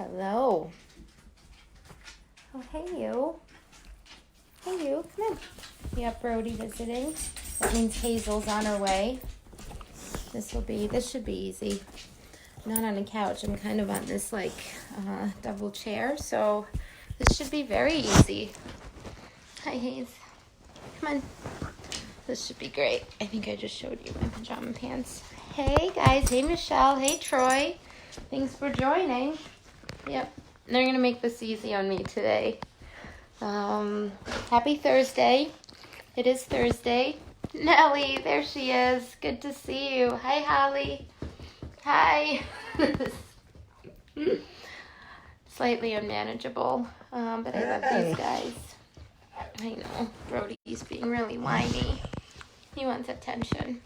Hello. Oh, hey you. Hey you, come in. We have Brody visiting. That means Hazel's on her way. This should be easy. I'm not on a couch. I'm kind of on this double chair, so this should be very easy. Hi, Haze. Come on. This should be great. I think I just showed you my pajama pants. Hey guys. Hey Michelle. Hey Troy. Thanks for joining. Yep. They're going to make this easy on me today. Happy Thursday. It is Thursday. Nellie, there she is. Good to see you. Hi, Holly. Hi. Slightly unmanageable, but I love these guys. I know. Brody's being really whiny. He wants attention.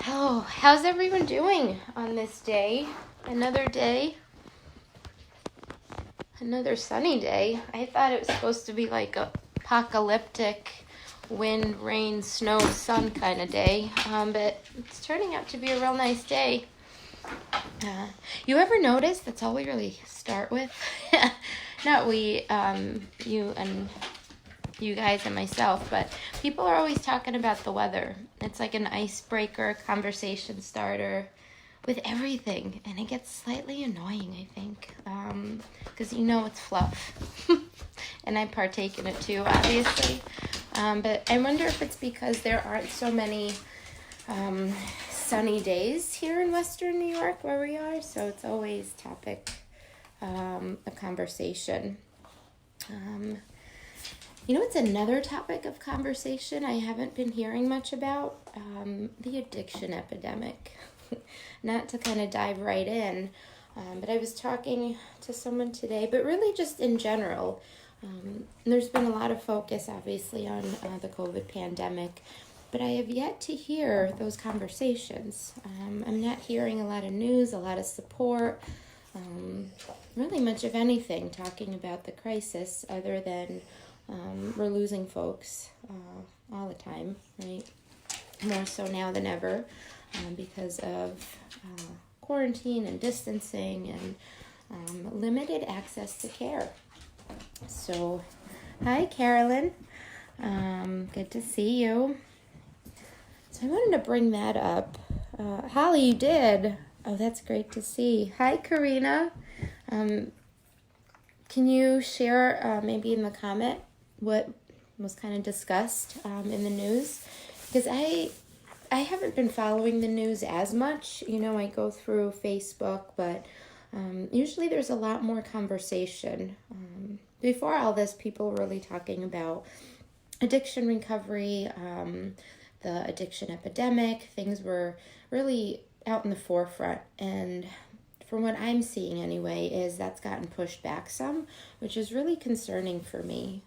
Oh, how's everyone doing on this day? Another day. Another sunny day. I thought it was supposed to be like a apocalyptic wind, rain, snow, sun kind of day, but it's turning out to be a real nice day. You ever notice that's all we really start with? Not we, you guys and myself, but people are always talking about the weather. It's like an icebreaker, conversation starter with everything, and it gets slightly annoying, I think, because it's fluff, and I partake in it too, obviously, but I wonder if it's because there aren't so many sunny days here in Western New York where we are, so it's always topic of conversation. It's another topic of conversation I haven't been hearing much about, the addiction epidemic. Not to kind of dive right in, but I was talking to someone today, but really just in general. There's been a lot of focus, obviously, on the COVID pandemic, but I have yet to hear those conversations. I'm not hearing a lot of news, a lot of support, really much of anything talking about the crisis other than we're losing folks all the time, right? More so now than ever. Because of quarantine and distancing and limited access to care. So, hi Carolyn, good to see you. So I wanted to bring that up. Holly, you did. Oh, that's great to see. Hi Karina. Can you share maybe in the comment what was kind of discussed in the news? Because I haven't been following the news as much. I go through Facebook, but usually there's a lot more conversation. Before all this, people were really talking about addiction recovery, the addiction epidemic. Things were really out in the forefront. And from what I'm seeing anyway, is that's gotten pushed back some, which is really concerning for me.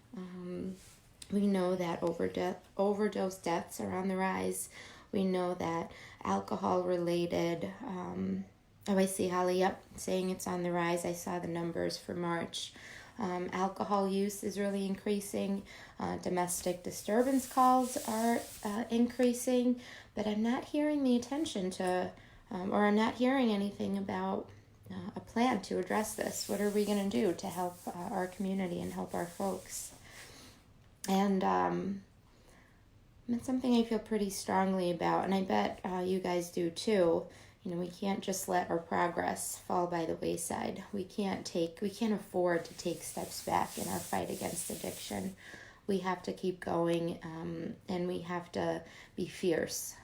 We know that overdose deaths are on the rise. We know that alcohol-related, I see Holly, yep, saying it's on the rise. I saw the numbers for March. Alcohol use is really increasing. Domestic disturbance calls are increasing. But I'm not hearing the attention to, or I'm not hearing anything about a plan to address this. What are we going to do to help our community and help our folks? And it's something I feel pretty strongly about, and I bet you guys do too. We can't just let our progress fall by the wayside. We can't afford to take steps back in our fight against addiction. We have to keep going, and we have to be fierce,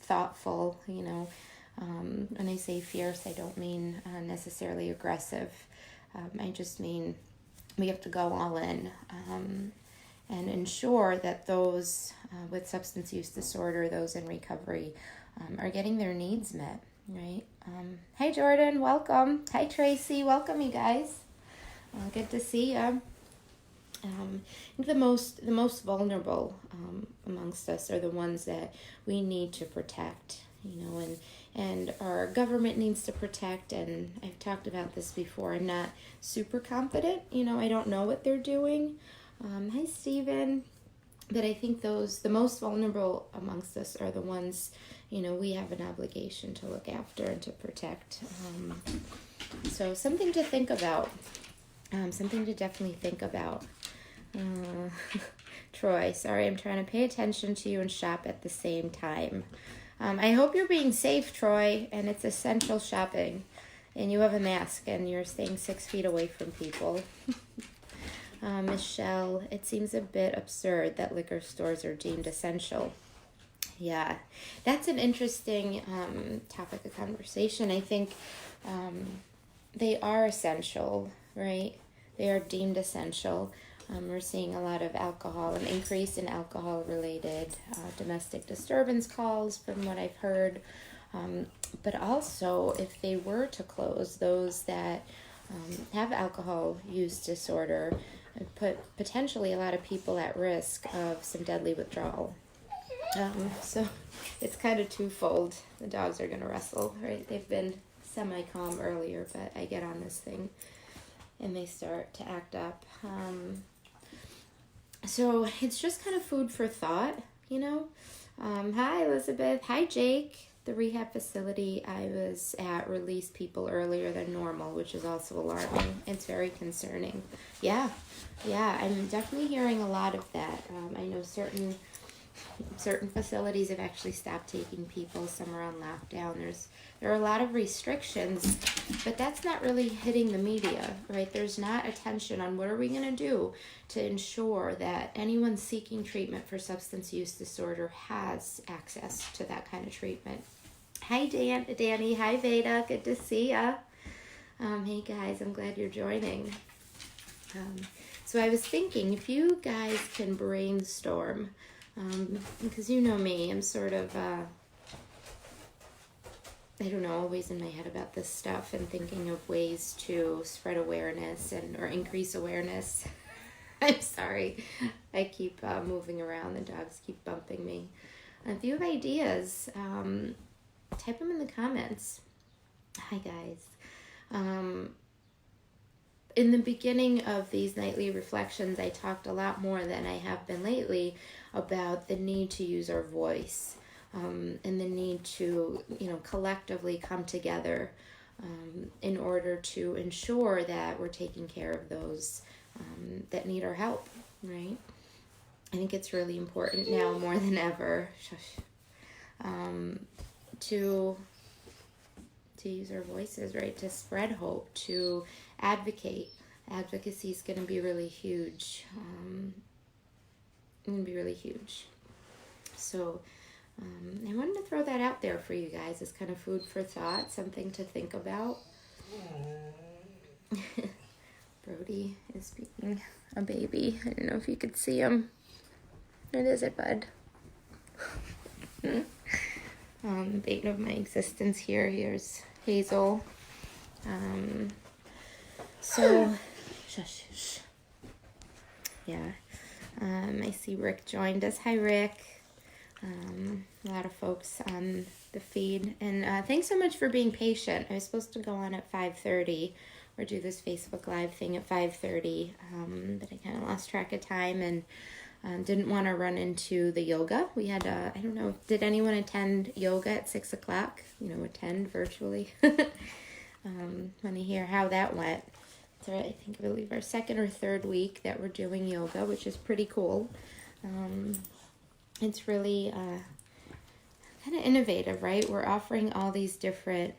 thoughtful. When I say fierce, I don't mean necessarily aggressive. I just mean we have to go all in. And ensure that those with substance use disorder, those in recovery, are getting their needs met, right? Hi, Jordan. Welcome. Hi, Tracy. Welcome, you guys. Good to see you. I think the most vulnerable amongst us are the ones that we need to protect, and our government needs to protect. And I've talked about this before. I'm not super confident. I don't know what they're doing. Hi, Stephen. But I think the most vulnerable amongst us are the ones, we have an obligation to look after and to protect. So something to think about. Something to definitely think about. Troy, sorry, I'm trying to pay attention to you and shop at the same time. I hope you're being safe, Troy, and it's essential shopping. And you have a mask and you're staying 6 feet away from people. Michelle, it seems a bit absurd that liquor stores are deemed essential. Yeah, that's an interesting topic of conversation. I think they are essential, right? They are deemed essential. We're seeing a lot of alcohol, an increase in alcohol-related domestic disturbance calls from what I've heard. But also, if they were to close, those that have alcohol use disorder put potentially a lot of people at risk of some deadly withdrawal. So it's kind of twofold. The dogs are going to wrestle, right? They've been semi-calm earlier, but I get on this thing and they start to act up. So it's just kind of food for thought, you know. Hi, Elizabeth. Hi, Jake. The rehab facility I was at released people earlier than normal, which is also alarming. It's very concerning. Yeah, I'm definitely hearing a lot of that. I know certain facilities have actually stopped taking people. Some are on lockdown. There are a lot of restrictions, but that's not really hitting the media, right? There's not attention on what are we going to do to ensure that anyone seeking treatment for substance use disorder has access to that kind of treatment. Hi, Danny. Hi, Veda. Good to see ya. Hey, guys. I'm glad you're joining. So I was thinking, if you guys can brainstorm, because you know me, I'm sort of, always in my head about this stuff and thinking of ways to spread awareness or increase awareness. I'm sorry. I keep moving around. The dogs keep bumping me. If you have ideas, type them in the comments. Hi, guys. In the beginning of these nightly reflections, I talked a lot more than I have been lately about the need to use our voice, and the need to, collectively come together in order to ensure that we're taking care of those that need our help, right? I think it's really important now more than ever to use our voices, right? To spread hope, to advocate. Advocacy is going to be really huge. So I wanted to throw that out there for you guys as kind of food for thought, something to think about. Brody is being a baby. I don't know if you could see him. What is it, bud? The bane of my existence here. Here's Hazel. Shush. Yeah. I see Rick joined us. Hi, Rick. A lot of folks on the feed. And thanks so much for being patient. I was supposed to go on at 5:30 or do this Facebook Live thing at 5:30, but I kind of lost track of time and didn't want to run into the yoga. We had, I don't know, did anyone attend yoga at 6 o'clock? Attend virtually. Want to hear how that went. So I believe our second or third week that we're doing yoga, which is pretty cool. It's really kind of innovative, right? We're offering all these different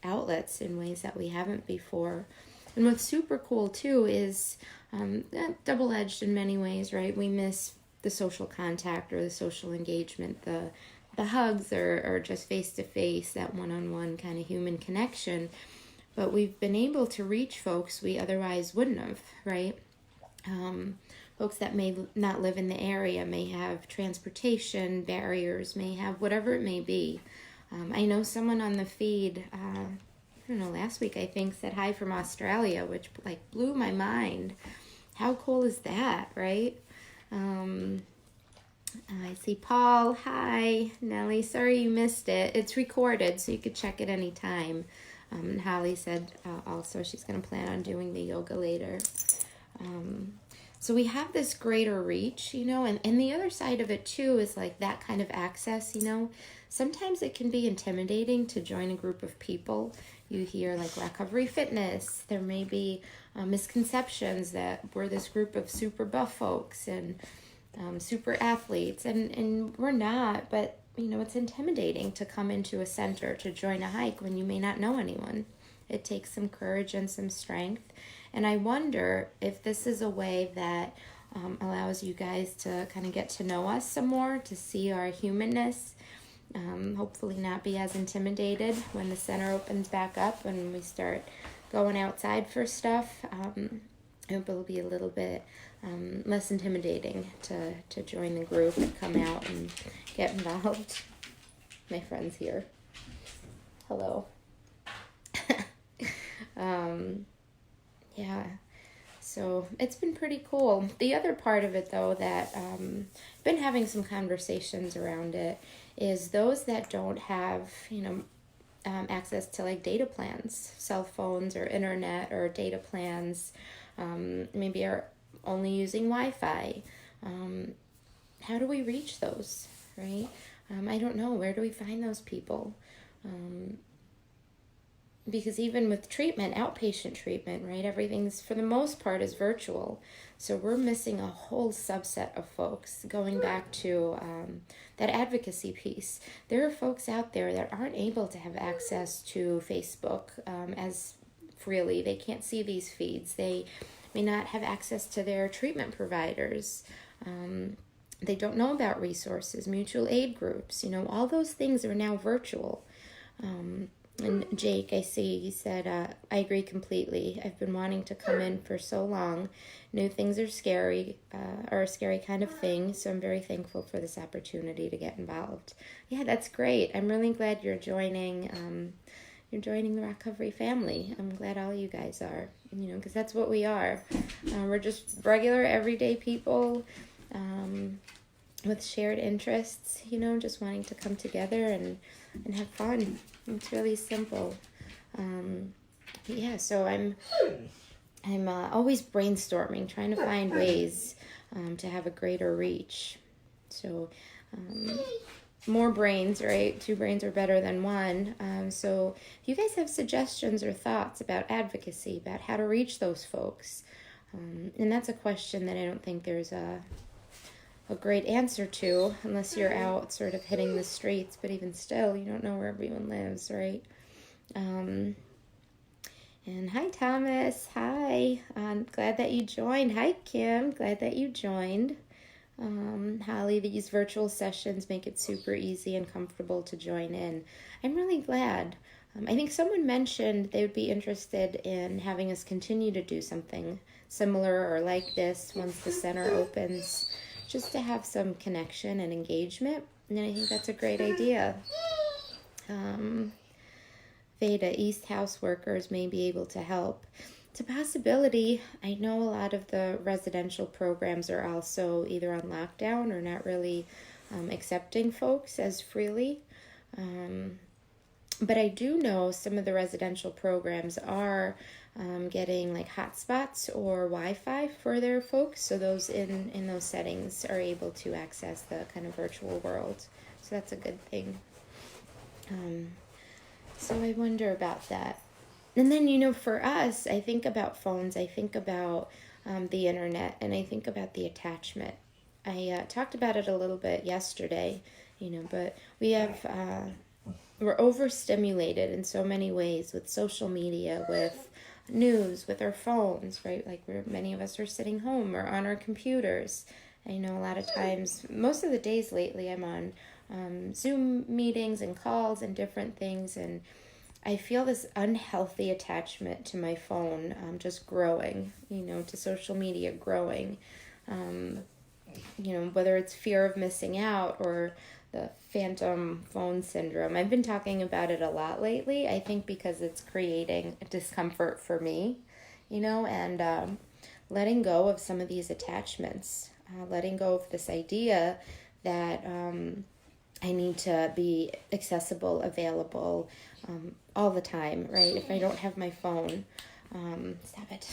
outlets in ways that we haven't before. And what's super cool too is double-edged in many ways, right? We miss the social contact or the social engagement, the hugs or just face-to-face, that one-on-one kind of human connection. But we've been able to reach folks we otherwise wouldn't have, right? Folks that may not live in the area, may have transportation barriers, may have whatever it may be. I know someone on the feed, last week I think, said hi from Australia, which blew my mind. How cool is that, right? I see Paul. Hi, Nellie. Sorry you missed it. It's recorded, so you could check it anytime. And Holly said also she's going to plan on doing the yoga later. So we have this greater reach, and the other side of it too is like that kind of access, Sometimes it can be intimidating to join a group of people. You hear like ROCovery fitness. There may be misconceptions that we're this group of super buff folks and super athletes, and we're not, but it's intimidating to come into a center to join a hike when you may not know anyone. It takes some courage and some strength. And I wonder if this is a way that allows you guys to kind of get to know us some more, to see our humanness, hopefully not be as intimidated when the center opens back up and we start going outside for stuff. I hope it'll be a little bit less intimidating to join the group and come out and get involved. My friend's here. Hello. Yeah, so it's been pretty cool. The other part of it, though, that been having some conversations around it is those that don't have, access to like data plans, cell phones or internet or data plans, maybe are only using Wi-Fi. How do we reach those, right? I don't know. Where do we find those people? Because even with treatment, outpatient treatment, right, everything's for the most part is virtual. So we're missing a whole subset of folks. Going back to that advocacy piece, there are folks out there that aren't able to have access to Facebook as freely. They can't see these feeds. They may not have access to their treatment providers. They don't know about resources, mutual aid groups. All those things are now virtual. And Jake, I see, he said, I agree completely. I've been wanting to come in for so long. New things are scary, are a scary kind of thing, so I'm very thankful for this opportunity to get involved. Yeah, that's great. I'm really glad you're joining the ROCovery family. I'm glad all you guys are, because that's what we are. We're just regular, everyday people with shared interests, just wanting to come together and have fun. It's really simple. So I'm always brainstorming, trying to find ways to have a greater reach. So more brains, right? 2 brains are better than 1. So if you guys have suggestions or thoughts about advocacy, about how to reach those folks, and that's a question that I don't think there's a great answer to unless you're out sort of hitting the streets, but even still, you don't know where everyone lives, right? And hi, Thomas. Hi. I'm glad that you joined. Hi, Kim. Glad that you joined. Holly, these virtual sessions make it super easy and comfortable to join in. I'm really glad. I think someone mentioned they would be interested in having us continue to do something similar or like this once the center opens, just to have some connection and engagement. And I think that's a great idea. Veda, East House workers may be able to help. It's a possibility. I know a lot of the residential programs are also either on lockdown or not really accepting folks as freely. But I do know some of the residential programs are getting like hotspots or Wi-Fi for their folks, so those in those settings are able to access the kind of virtual world. So that's a good thing. So I wonder about that. And then, for us, I think about phones, I think about the internet, and I think about the attachment. I talked about it a little bit yesterday, but we have... we're overstimulated in so many ways with social media, with news, with our phones, right? Like many of us are sitting home or on our computers. I know a lot of times, most of the days lately, I'm on Zoom meetings and calls and different things, and I feel this unhealthy attachment to my phone just growing, to social media growing. Whether it's fear of missing out or the phantom phone syndrome. I've been talking about it a lot lately, I think because it's creating discomfort for me, and letting go of some of these attachments, letting go of this idea that I need to be accessible, available all the time, right? If I don't have my phone, stop it.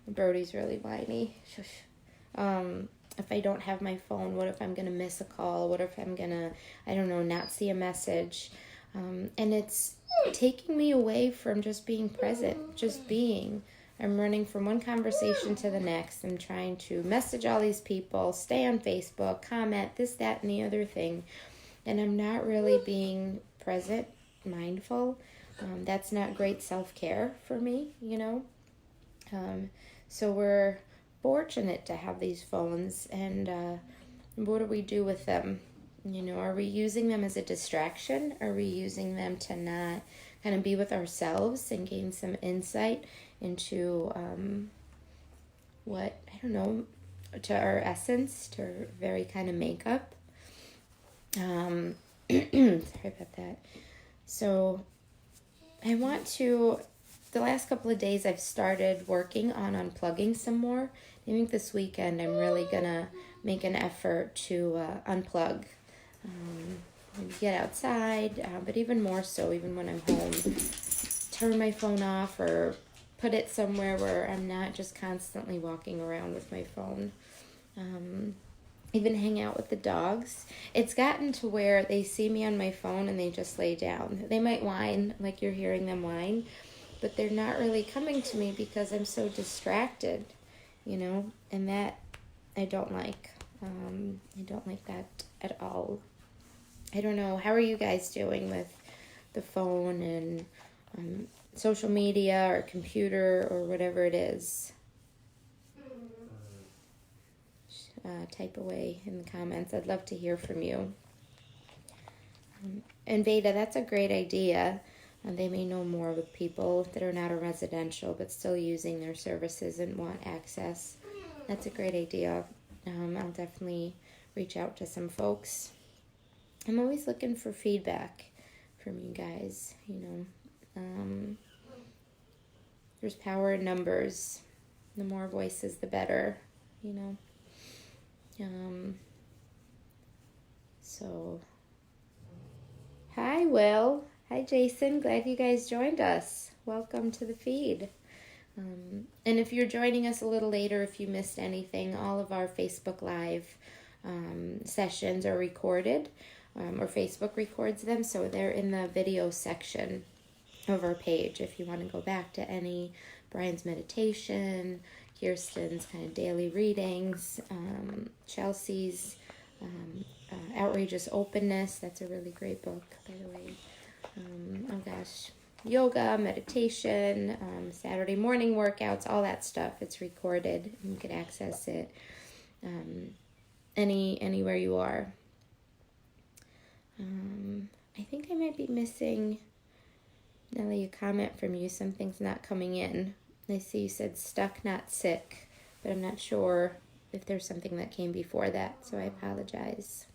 Brody's really whiny. If I don't have my phone, what if I'm going to miss a call? What if I'm going to, I don't know, not see a message? And it's taking me away from just being present, just being. I'm running from one conversation to the next. I'm trying to message all these people, stay on Facebook, comment, this, that, and the other thing. And I'm not really being present, mindful. That's not great self-care for me, So we're fortunate to have these phones, and what do we do with them? Are we using them as a distraction? Are we using them to not kind of be with ourselves and gain some insight into to our essence, to our very kind of makeup? Sorry about that. So I want to, the last couple of days I've started working on unplugging some more. I think this weekend I'm really going to make an effort to unplug. Maybe get outside, but even more so, even when I'm home, turn my phone off or put it somewhere where I'm not just constantly walking around with my phone. Even hang out with the dogs. It's gotten to where they see me on my phone and they just lay down. They might whine, like you're hearing them whine, but they're not really coming to me because I'm so distracted, and that I don't like. I don't like that at all. I don't know. How are you guys doing with the phone and social media or computer or whatever it is? Type away in the comments. I'd love to hear from you. And Veda, that's a great idea. They may know more with people that are not a residential but still using their services and want access. That's a great idea. I'll definitely reach out to some folks. I'm always looking for feedback from you guys, There's power in numbers. The more voices, the better, So, hi, Will. Hi, Jason. Glad you guys joined us. Welcome to the feed. And if you're joining us a little later, if you missed anything, all of our Facebook Live sessions are recorded, or Facebook records them, so they're in the video section of our page. If you want to go back to any, Brian's meditation, Kirsten's kind of daily readings, Chelsea's Outrageous Openness, that's a really great book, by the way. Yoga, meditation, Saturday morning workouts, all that stuff. It's recorded. You can access it anywhere you are. I think I might be missing, Nelly, a comment from you. Something's not coming in. I see you said stuck, not sick, but I'm not sure if there's something that came before that, so I apologize.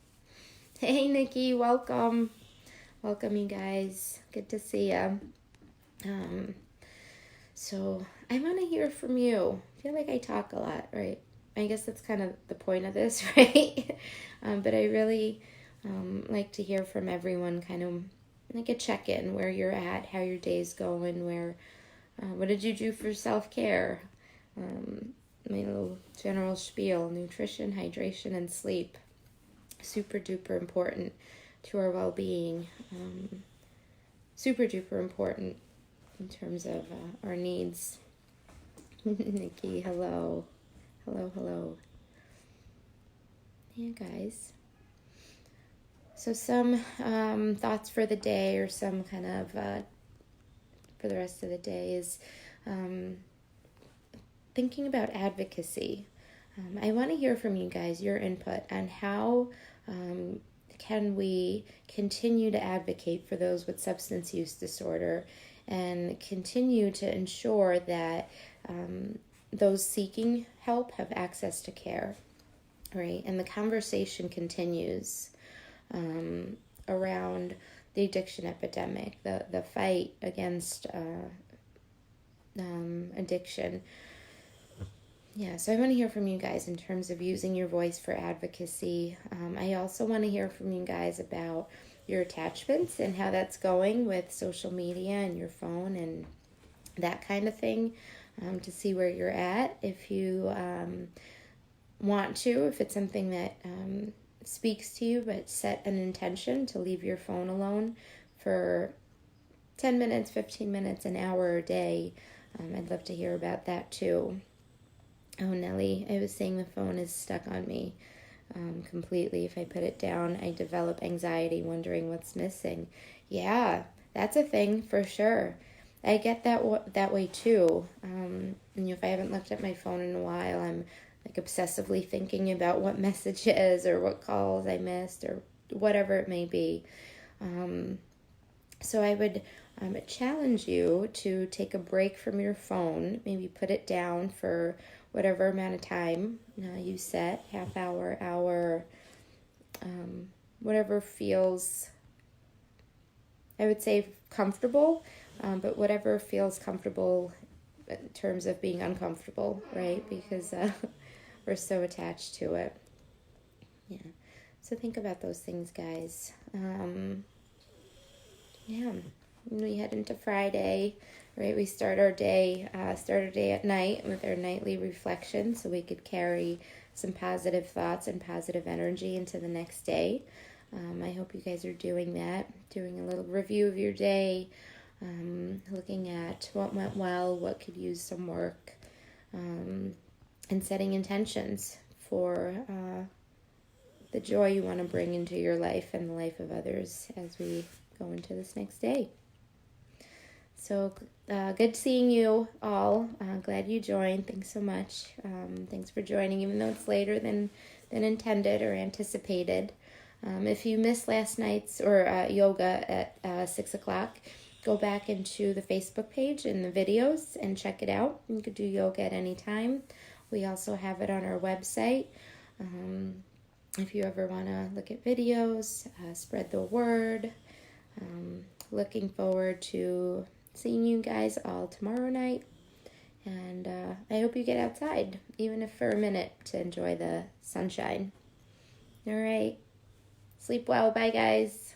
Hey, Nikki, welcome. Welcome, you guys. Good to see you. So I want to hear from you. I feel like I talk a lot, right? I guess that's kind of the point of this, right? But I really like to hear from everyone, kind of like a check-in, where you're at, how your day's going, what did you do for self-care? My little general spiel: nutrition, hydration, and sleep. Super duper important to our well-being. Super duper important in terms of our needs. Nikki, hello. Hello. Yeah, guys. So some thoughts for the day, or some kind of for the rest of the day, is thinking about advocacy. I want to hear from you guys, your input on how can we continue to advocate for those with substance use disorder and continue to ensure that those seeking help have access to care, right? And the conversation continues around the addiction epidemic, the fight against addiction. Yeah, so I want to hear from you guys in terms of using your voice for advocacy. I also want to hear from you guys about your attachments and how that's going with social media and your phone and that kind of thing. to see where you're at. If you want to, if it's something that speaks to you, but set an intention to leave your phone alone for 10 minutes, 15 minutes, an hour a day. I'd love to hear about that too. Oh, Nellie, I was saying the phone is stuck on me completely. If I put it down, I develop anxiety, wondering what's missing. Yeah, that's a thing for sure. I get that way too. And if I haven't looked at my phone in a while, I'm like obsessively thinking about what messages or what calls I missed or whatever it may be. So I would challenge you to take a break from your phone, maybe put it down for whatever amount of time you set, half hour, hour, whatever feels, I would say, comfortable, but whatever feels comfortable in terms of being uncomfortable, right? Because we're so attached to it. Yeah. So think about those things, guys. Yeah. We head into Friday, right? We start our day at night with our nightly reflection so we could carry some positive thoughts and positive energy into the next day. I hope you guys are doing that, doing a little review of your day, looking at what went well, what could use some work, and setting intentions for the joy you want to bring into your life and the life of others as we go into this next day. So good seeing you all. Glad you joined. Thanks so much. Thanks for joining, even though it's later than intended or anticipated. If you missed last night's or yoga at 6 o'clock, go back into the Facebook page and the videos and check it out. You could do yoga at any time. We also have it on our website. If you ever want to look at videos, spread the word. Looking forward to seeing you guys all tomorrow night. And I hope you get outside, even if for a minute, to enjoy the sunshine. All right. Sleep well. Bye, guys.